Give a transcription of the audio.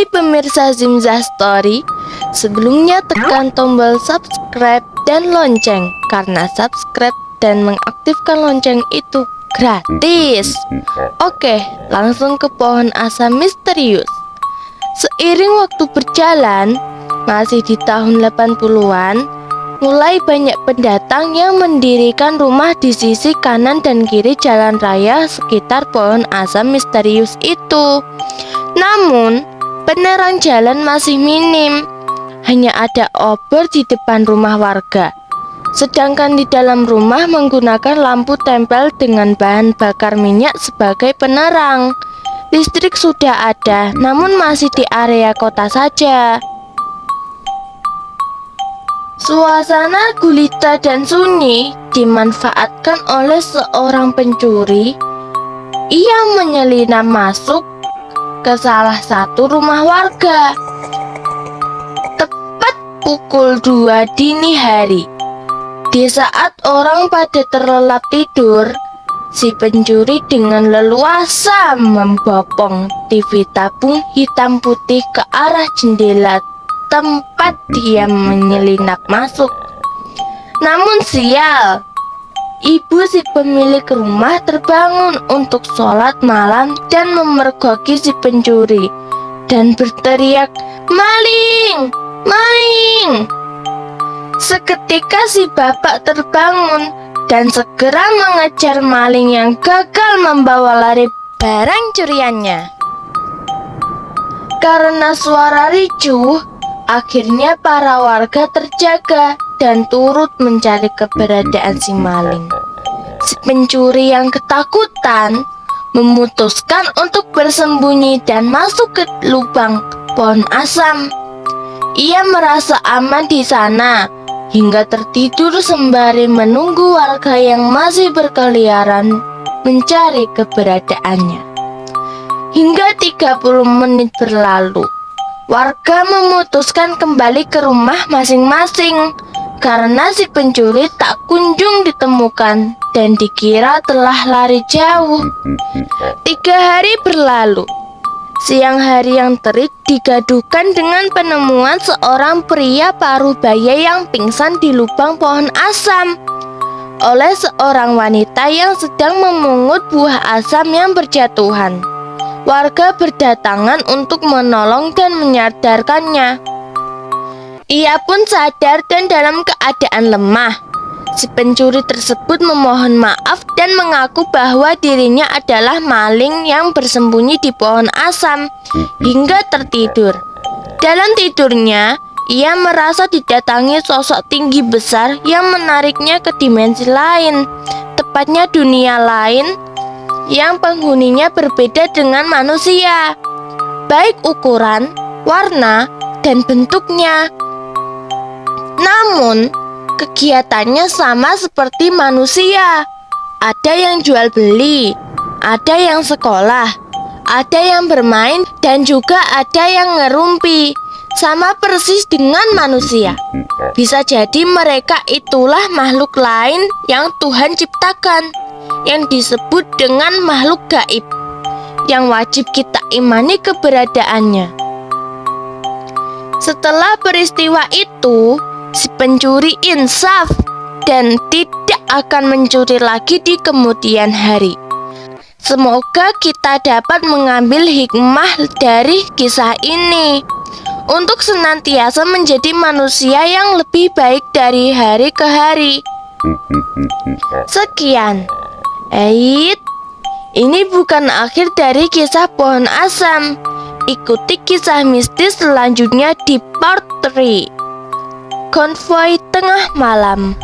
Hai pemirsa Zimzah Story, sebelumnya tekan tombol subscribe dan lonceng, karena subscribe dan mengaktifkan lonceng itu gratis. Oke, langsung ke pohon asam misterius. Seiring waktu berjalan, masih di tahun 80-an, mulai banyak pendatang yang mendirikan rumah di sisi kanan dan kiri jalan raya sekitar pohon asam misterius itu. Namun, penerang jalan masih minim, hanya ada obor di depan rumah warga. Sedangkan di dalam rumah menggunakan lampu tempel dengan bahan bakar minyak sebagai penerang. Listrik sudah ada, namun masih di area kota saja. Suasana gulita dan sunyi dimanfaatkan oleh seorang pencuri. Ia menyelinap masuk ke salah satu rumah warga tepat pukul 2 dini hari. Di saat orang pada terlelap tidur, si pencuri dengan leluasa membopong TV tabung hitam putih ke arah jendela tempat dia menyelinap masuk. Namun sial, ibu si pemilik rumah terbangun untuk sholat malam dan memergoki si pencuri dan berteriak, "Maling! Maling!" Seketika si bapak terbangun dan segera mengejar maling yang gagal membawa lari barang curiannya. Karena suara ricuh, akhirnya para warga terjaga dan turut mencari keberadaan si maling. Si pencuri yang ketakutan memutuskan untuk bersembunyi dan masuk ke lubang pohon asam. Ia merasa aman di sana hingga tertidur sembari menunggu warga yang masih berkeliaran mencari keberadaannya. Hingga 30 menit berlalu, warga memutuskan kembali ke rumah masing-masing karena si pencuri tak kunjung ditemukan dan dikira telah lari jauh. 3 hari berlalu. Siang hari yang terik digaduhkan dengan penemuan seorang pria paruh baya yang pingsan di lubang pohon asam oleh seorang wanita yang sedang memungut buah asam yang berjatuhan. Warga berdatangan untuk menolong dan menyadarkannya. Ia pun sadar dan dalam keadaan lemah. Si pencuri tersebut memohon maaf dan mengaku bahwa dirinya adalah maling yang bersembunyi di pohon asam hingga tertidur. Dalam tidurnya, ia merasa didatangi sosok tinggi besar yang menariknya ke dimensi lain, tepatnya dunia lain yang penghuninya berbeda dengan manusia, baik ukuran, warna, dan bentuknya. Namun, kegiatannya sama seperti manusia. Ada yang jual beli, ada yang sekolah, ada yang bermain, dan juga ada yang ngerumpi. Sama persis dengan manusia. Bisa jadi mereka itulah makhluk lain yang Tuhan ciptakan, yang disebut dengan makhluk gaib, yang wajib kita imani keberadaannya. Setelah peristiwa itu, si pencuri insaf dan tidak akan mencuri lagi di kemudian hari. Semoga kita dapat mengambil hikmah dari kisah ini untuk senantiasa menjadi manusia yang lebih baik dari hari ke hari. Sekian. Ini bukan akhir dari kisah pohon asam. Ikuti kisah mistis selanjutnya di part 3, Konvoi Tengah Malam.